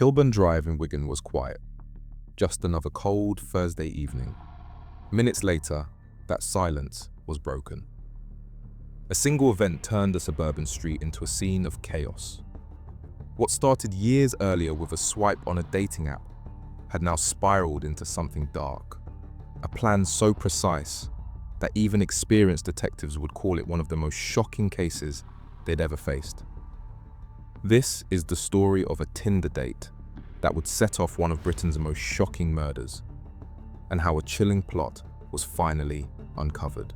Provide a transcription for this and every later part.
Kilburn Drive in Wigan was quiet. Just another cold Thursday evening. Minutes later, that silence was broken. A single event turned a suburban street into a scene of chaos. What started years earlier with a swipe on a dating app had now spiraled into something dark. A plan so precise that even experienced detectives would call it one of the most shocking cases they'd ever faced. This is the story of a Tinder date that would set off one of Britain's most shocking murders, and how a chilling plot was finally uncovered.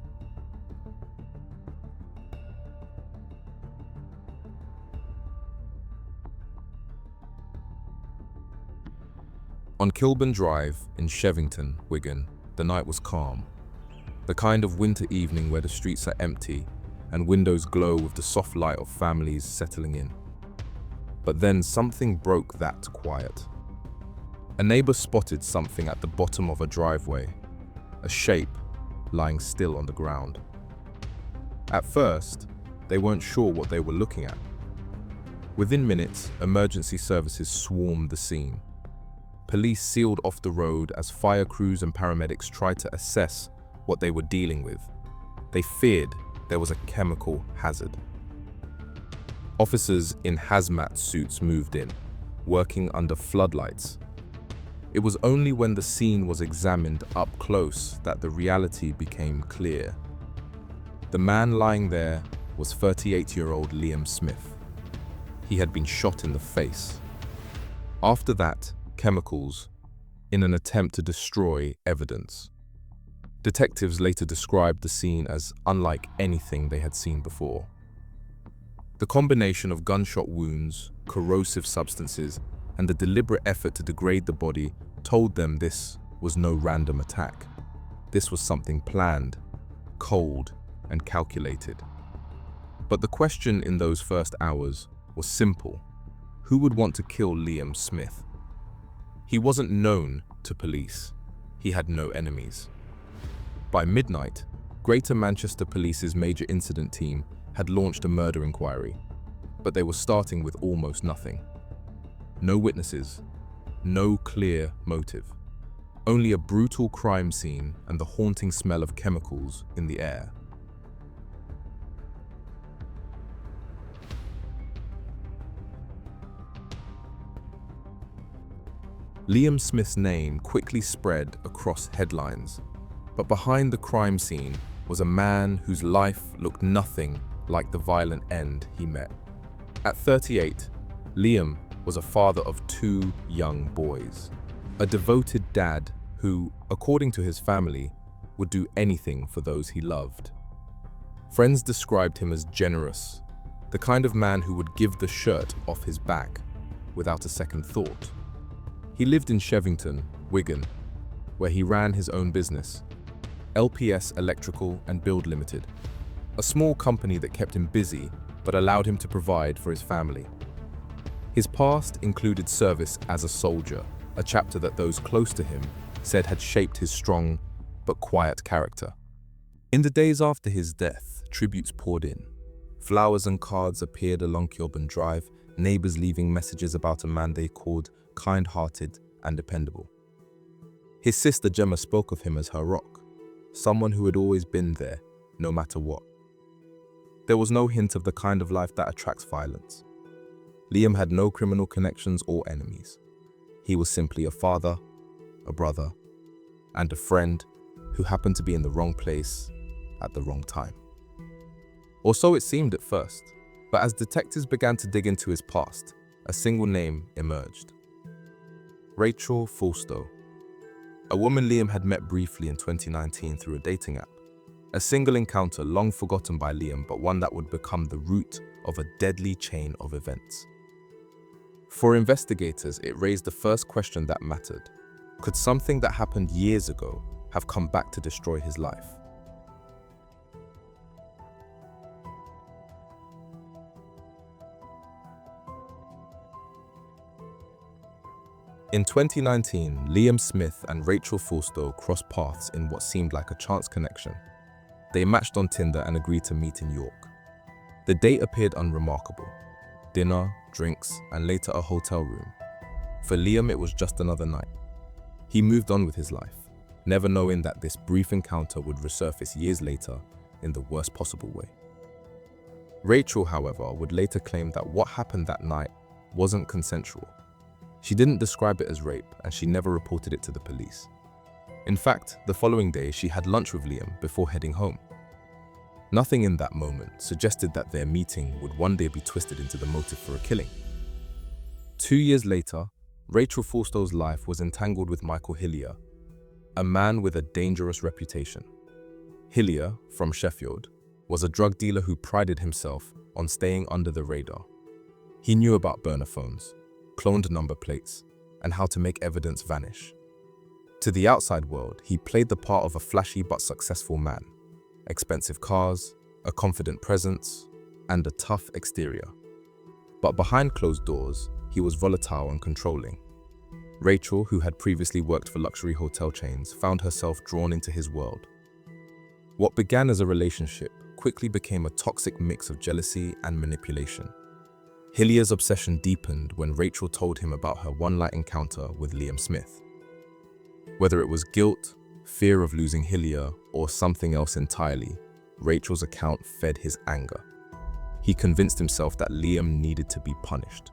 On Kilburn Drive in Shevington, Wigan, the night was calm. The kind of winter evening where the streets are empty and windows glow with the soft light of families settling in. But then something broke that quiet. A neighbor spotted something at the bottom of a driveway, a shape lying still on the ground. At first, they weren't sure what they were looking at. Within minutes, emergency services swarmed the scene. Police sealed off the road as fire crews and paramedics tried to assess what they were dealing with. They feared there was a chemical hazard. Officers in hazmat suits moved in, working under floodlights. It was only when the scene was examined up close that the reality became clear. The man lying there was 38-year-old Liam Smith. He had been shot in the face. After that, chemicals, in an attempt to destroy evidence. Detectives later described the scene as unlike anything they had seen before. The combination of gunshot wounds, corrosive substances, and the deliberate effort to degrade the body told them this was no random attack. This was something planned, cold, and calculated. But the question in those first hours was simple. Who would want to kill Liam Smith? He wasn't known to police. He had no enemies. By midnight, Greater Manchester Police's major incident team had launched a murder inquiry, but they were starting with almost nothing. No witnesses, no clear motive, only a brutal crime scene and the haunting smell of chemicals in the air. Liam Smith's name quickly spread across headlines, but behind the crime scene was a man whose life looked nothing like the violent end he met. At 38, Liam was a father of 2 young boys, a devoted dad who, according to his family, would do anything for those he loved. Friends described him as generous, the kind of man who would give the shirt off his back without a second thought. He lived in Shevington, Wigan, where he ran his own business, LPS Electrical and Build Limited, a small company that kept him busy but allowed him to provide for his family. His past included service as a soldier, a chapter that those close to him said had shaped his strong but quiet character. In the days after his death, tributes poured in. Flowers and cards appeared along Kilburn Drive, neighbors leaving messages about a man they called kind-hearted and dependable. His sister Gemma spoke of him as her rock, someone who had always been there, no matter what. There was no hint of the kind of life that attracts violence. Liam had no criminal connections or enemies. He was simply a father, a brother, and a friend who happened to be in the wrong place at the wrong time. Or so it seemed at first, but as detectives began to dig into his past, a single name emerged. Rachel Fulstow, a woman Liam had met briefly in 2019 through a dating app. A single encounter long forgotten by Liam, but one that would become the root of a deadly chain of events. For investigators, it raised the first question that mattered. Could something that happened years ago have come back to destroy his life? In 2019, Liam Smith and Rachel Fulstow crossed paths in what seemed like a chance connection. They matched on Tinder and agreed to meet in York. The date appeared unremarkable. Dinner, drinks, and later a hotel room. For Liam, it was just another night. He moved on with his life, never knowing that this brief encounter would resurface years later in the worst possible way. Rachel, however, would later claim that what happened that night wasn't consensual. She didn't describe it as rape, and she never reported it to the police. In fact, the following day, she had lunch with Liam before heading home. Nothing in that moment suggested that their meeting would one day be twisted into the motive for a killing. 2 years later, Rachel Forstow's life was entangled with Michael Hillier, a man with a dangerous reputation. Hillier, from Sheffield, was a drug dealer who prided himself on staying under the radar. He knew about burner phones, cloned number plates, and how to make evidence vanish. To the outside world, he played the part of a flashy but successful man. Expensive cars, a confident presence, and a tough exterior. But behind closed doors, he was volatile and controlling. Rachel, who had previously worked for luxury hotel chains, found herself drawn into his world. What began as a relationship quickly became a toxic mix of jealousy and manipulation. Hillier's obsession deepened when Rachel told him about her one-night encounter with Liam Smith. Whether it was guilt, fear of losing Hillier, or something else entirely, Rachel's account fed his anger. He convinced himself that Liam needed to be punished.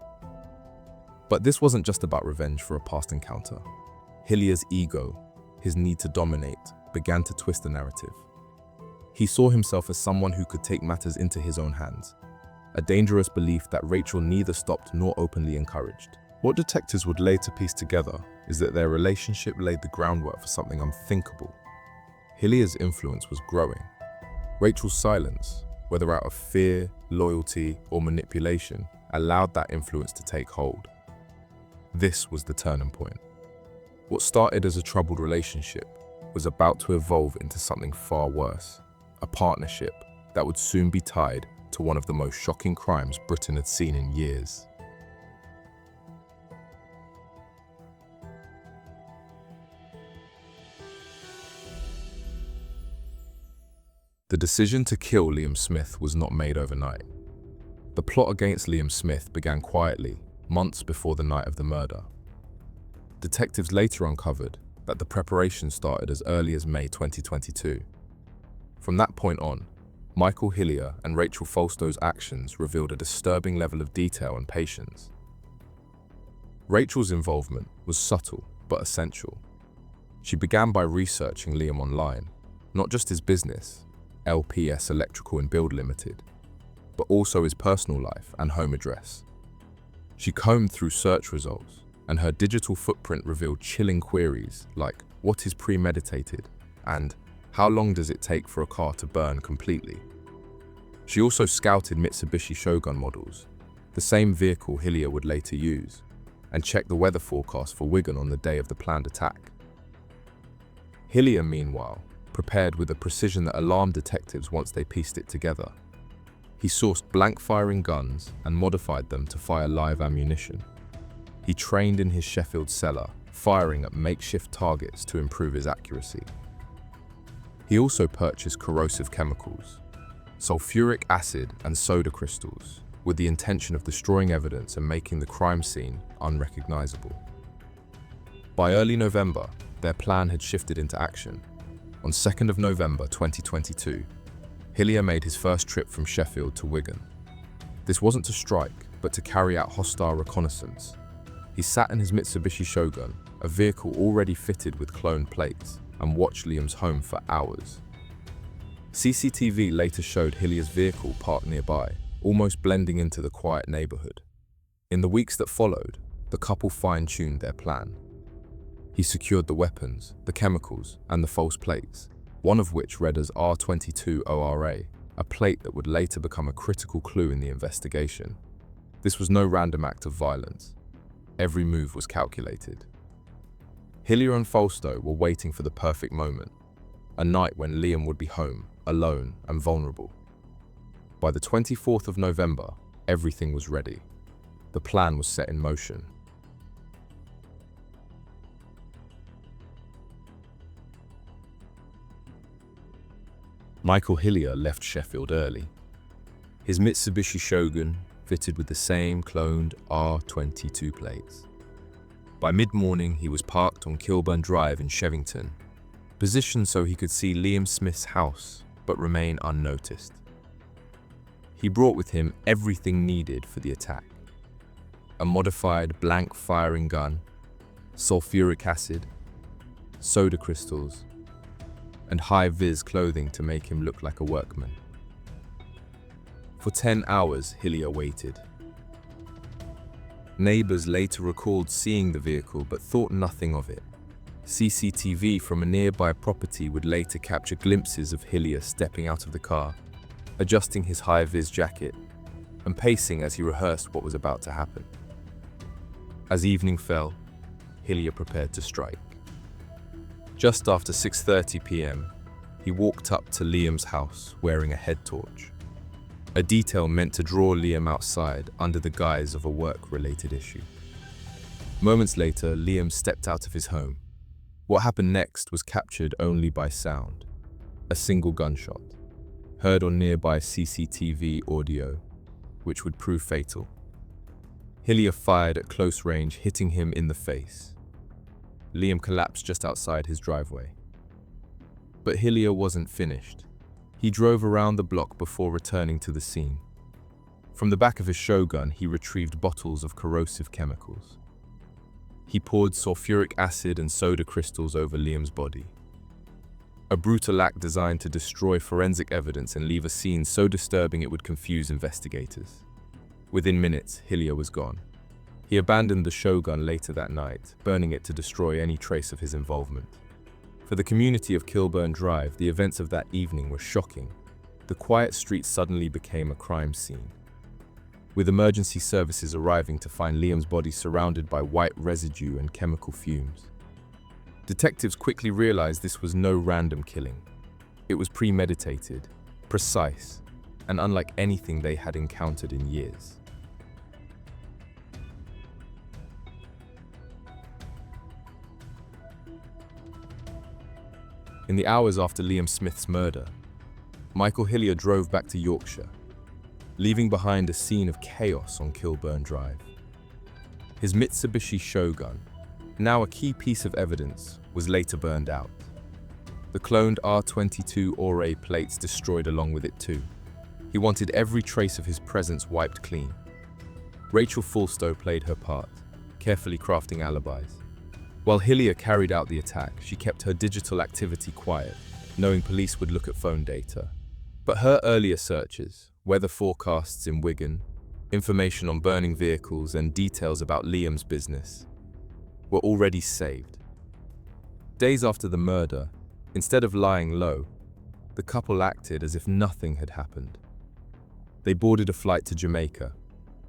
But this wasn't just about revenge for a past encounter. Hillier's ego, his need to dominate, began to twist the narrative. He saw himself as someone who could take matters into his own hands, a dangerous belief that Rachel neither stopped nor openly encouraged. What detectives would later piece together is that their relationship laid the groundwork for something unthinkable. Hillier's influence was growing. Rachel's silence, whether out of fear, loyalty, or manipulation, allowed that influence to take hold. This was the turning point. What started as a troubled relationship was about to evolve into something far worse, a partnership that would soon be tied to one of the most shocking crimes Britain had seen in years. The decision to kill Liam Smith was not made overnight. The plot against Liam Smith began quietly, months before the night of the murder. Detectives later uncovered that the preparation started as early as May 2022. From that point on, Michael Hillier and Rachel Forstow's actions revealed a disturbing level of detail and patience. Rachel's involvement was subtle but essential. She began by researching Liam online, not just his business, LPS Electrical and Build Limited, but also his personal life and home address. She combed through search results, and her digital footprint revealed chilling queries like, what is premeditated, and how long does it take for a car to burn completely? She also scouted Mitsubishi Shogun models, the same vehicle Hillier would later use, and checked the weather forecast for Wigan on the day of the planned attack. Hillier, meanwhile, prepared with a precision that alarmed detectives once they pieced it together. He sourced blank-firing guns and modified them to fire live ammunition. He trained in his Sheffield cellar, firing at makeshift targets to improve his accuracy. He also purchased corrosive chemicals, sulfuric acid and soda crystals, with the intention of destroying evidence and making the crime scene unrecognizable. By early November, their plan had shifted into action. On 2nd of November 2022, Hillier made his first trip from Sheffield to Wigan. This wasn't to strike, but to carry out hostile reconnaissance. He sat in his Mitsubishi Shogun, a vehicle already fitted with cloned plates, and watched Liam's home for hours. CCTV later showed Hillier's vehicle parked nearby, almost blending into the quiet neighborhood. In the weeks that followed, the couple fine-tuned their plan. He secured the weapons, the chemicals, and the false plates, one of which read as R22ORA, a plate that would later become a critical clue in the investigation. This was no random act of violence. Every move was calculated. Hillier and Forstow were waiting for the perfect moment, a night when Liam would be home, alone and vulnerable. By the 24th of November, everything was ready. The plan was set in motion. Michael Hillier left Sheffield early. His Mitsubishi Shogun fitted with the same cloned R22 plates. By mid-morning, he was parked on Kilburn Drive in Shevington, positioned so he could see Liam Smith's house but remain unnoticed. He brought with him everything needed for the attack: a modified blank firing gun, sulfuric acid, soda crystals, and high-vis clothing to make him look like a workman. For 10 hours, Hillier waited. Neighbors later recalled seeing the vehicle but thought nothing of it. CCTV from a nearby property would later capture glimpses of Hillier stepping out of the car, adjusting his high-vis jacket, and pacing as he rehearsed what was about to happen. As evening fell, Hillier prepared to strike. Just after 6:30 p.m., he walked up to Liam's house wearing a head torch, a detail meant to draw Liam outside under the guise of a work-related issue. Moments later, Liam stepped out of his home. What happened next was captured only by sound: a single gunshot, heard on nearby CCTV audio, which would prove fatal. Hillier fired at close range, hitting him in the face. Liam collapsed just outside his driveway. But Hillier wasn't finished. He drove around the block before returning to the scene. From the back of his shotgun, he retrieved bottles of corrosive chemicals. He poured sulfuric acid and soda crystals over Liam's body. A brutal act designed to destroy forensic evidence and leave a scene so disturbing it would confuse investigators. Within minutes, Hillier was gone. He abandoned the shotgun later that night, burning it to destroy any trace of his involvement. For the community of Kilburn Drive, the events of that evening were shocking. The quiet street suddenly became a crime scene, with emergency services arriving to find Liam's body surrounded by white residue and chemical fumes. Detectives quickly realized this was no random killing. It was premeditated, precise, and unlike anything they had encountered in years. In the hours after Liam Smith's murder, Michael Hillier drove back to Yorkshire, leaving behind a scene of chaos on Kilburn Drive. His Mitsubishi Shogun, now a key piece of evidence, was later burned out. The cloned R22 Ore plates destroyed along with it too. He wanted every trace of his presence wiped clean. Rachel Fulstow played her part, carefully crafting alibis. While Hillier carried out the attack, she kept her digital activity quiet, knowing police would look at phone data. But her earlier searches, weather forecasts in Wigan, information on burning vehicles, and details about Liam's business, were already saved. Days after the murder, instead of lying low, the couple acted as if nothing had happened. They boarded a flight to Jamaica,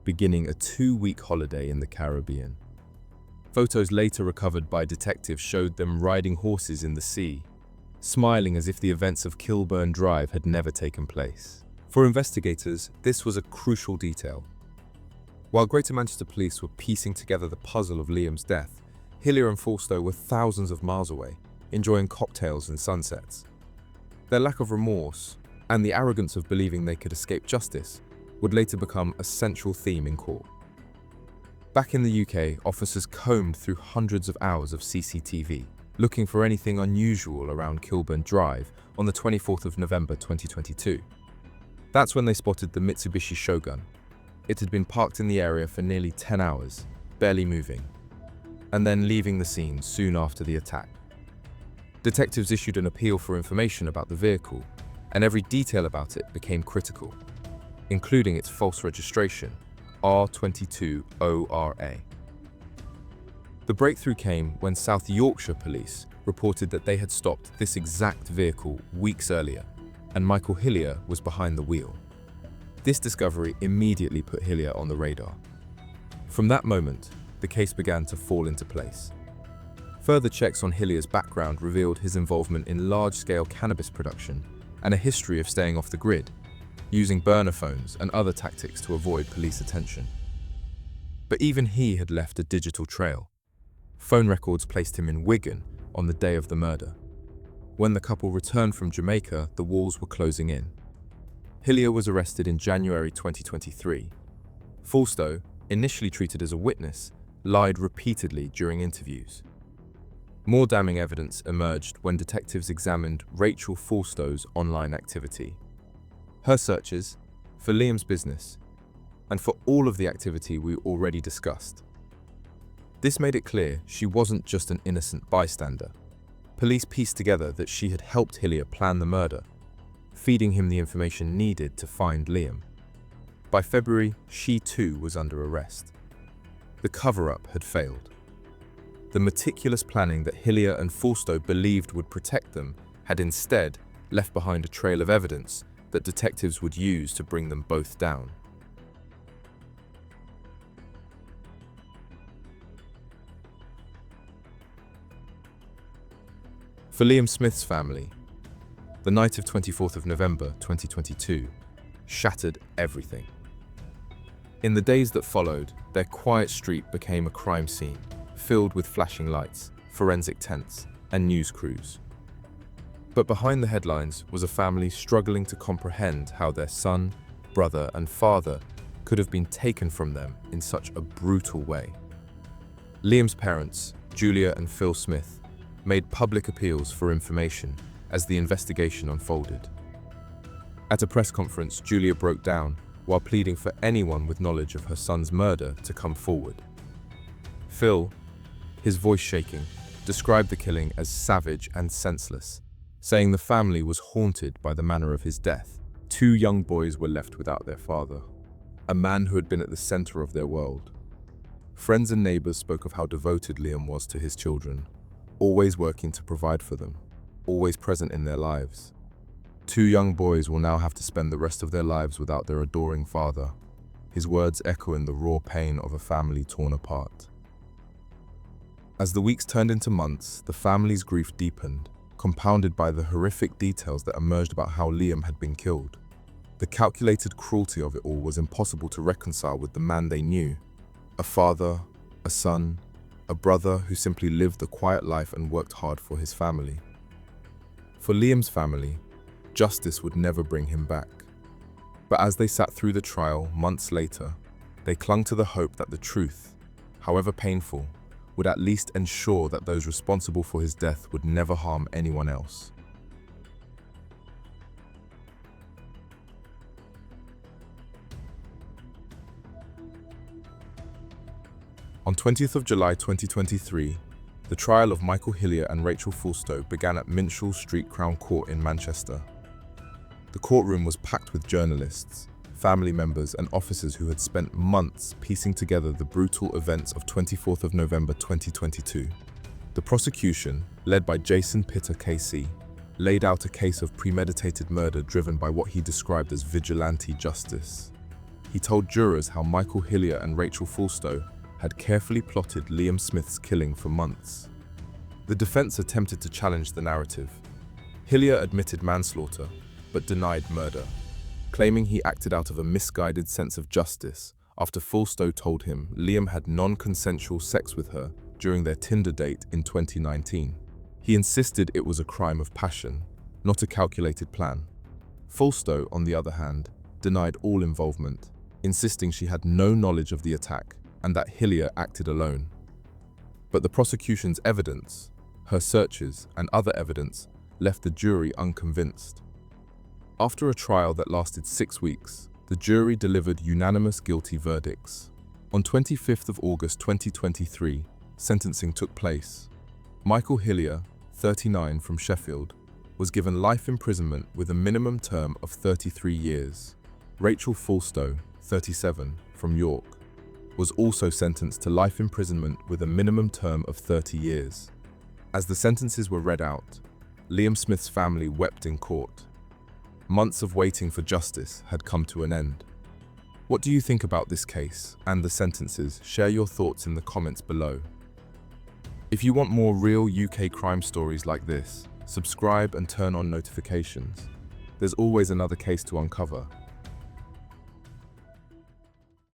beginning a 2-week holiday in the Caribbean. Photos later recovered by detectives showed them riding horses in the sea, smiling as if the events of Kilburn Drive had never taken place. For investigators, this was a crucial detail. While Greater Manchester Police were piecing together the puzzle of Liam's death, Hillier and Fulstow were thousands of miles away, enjoying cocktails and sunsets. Their lack of remorse, and the arrogance of believing they could escape justice, would later become a central theme in court. Back in the UK, officers combed through hundreds of hours of CCTV, looking for anything unusual around Kilburn Drive on the 24th of November 2022. That's when they spotted the Mitsubishi Shogun. It had been parked in the area for nearly 10 hours, barely moving, and then leaving the scene soon after the attack. Detectives issued an appeal for information about the vehicle, and every detail about it became critical, including its false registration, R22ORA. The breakthrough came when South Yorkshire Police reported that they had stopped this exact vehicle weeks earlier, and Michael Hillier was behind the wheel. This discovery immediately put Hillier on the radar. From that moment, the case began to fall into place. Further checks on Hillier's background revealed his involvement in large-scale cannabis production and a history of staying off the grid, using burner phones and other tactics to avoid police attention. But even he had left a digital trail. Phone records placed him in Wigan on the day of the murder. When the couple returned from Jamaica, the walls were closing in. Hillier was arrested in January 2023. Fulstow, initially treated as a witness, lied repeatedly during interviews. More damning evidence emerged when detectives examined Rachel Forstow's online activity. Her searches for Liam's business and for all of the activity we already discussed. This made it clear she wasn't just an innocent bystander. Police pieced together that she had helped Hillier plan the murder, feeding him the information needed to find Liam. By February, she too was under arrest. The cover-up had failed. The meticulous planning that Hillier and Forstow believed would protect them had instead left behind a trail of evidence that detectives would use to bring them both down. For Liam Smith's family, the night of 24th of November 2022 shattered everything. In the days that followed, their quiet street became a crime scene, filled with flashing lights, forensic tents, and news crews. But behind the headlines was a family struggling to comprehend how their son, brother, and father could have been taken from them in such a brutal way. Liam's parents, Julia and Phil Smith, made public appeals for information as the investigation unfolded. At a press conference, Julia broke down while pleading for anyone with knowledge of her son's murder to come forward. Phil, his voice shaking, described the killing as savage and senseless, saying the family was haunted by the manner of his death. 2 young boys were left without their father, a man who had been at the center of their world. Friends and neighbors spoke of how devoted Liam was to his children, always working to provide for them, always present in their lives. 2 young boys will now have to spend the rest of their lives without their adoring father, his words echoing the raw pain of a family torn apart. As the weeks turned into months, the family's grief deepened, compounded by the horrific details that emerged about how Liam had been killed. The calculated cruelty of it all was impossible to reconcile with the man they knew, a father, a son, a brother who simply lived the quiet life and worked hard for his family. For Liam's family, justice would never bring him back. But as they sat through the trial months later, they clung to the hope that the truth, however painful, would at least ensure that those responsible for his death would never harm anyone else. On 20th of July 2023, the trial of Michael Hillier and Rachel Forstow began at Minshall Street Crown Court in Manchester. The courtroom was packed with journalists, family members and officers who had spent months piecing together the brutal events of 24th of November 2022. The prosecution, led by Jason Pitter KC, laid out a case of premeditated murder driven by what he described as vigilante justice. He told jurors how Michael Hillier and Rachel Forstow had carefully plotted Liam Smith's killing for months. The defense attempted to challenge the narrative. Hillier admitted manslaughter, but denied murder, claiming he acted out of a misguided sense of justice after Forstow told him Liam had non-consensual sex with her during their Tinder date in 2019. He insisted it was a crime of passion, not a calculated plan. Forstow, on the other hand, denied all involvement, insisting she had no knowledge of the attack and that Hillier acted alone. But the prosecution's evidence, her searches, and other evidence left the jury unconvinced. After a trial that lasted 6 weeks, the jury delivered unanimous guilty verdicts. On 25th of August 2023, sentencing took place. Michael Hillier, 39 from Sheffield, was given life imprisonment with a minimum term of 33 years. Rachel Forstow, 37 from York, was also sentenced to life imprisonment with a minimum term of 30 years. As the sentences were read out, Liam Smith's family wept in court. Months of waiting for justice had come to an end. What do you think about this case and the sentences? Share your thoughts in the comments below. If you want more real UK crime stories like this, subscribe and turn on notifications. There's always another case to uncover.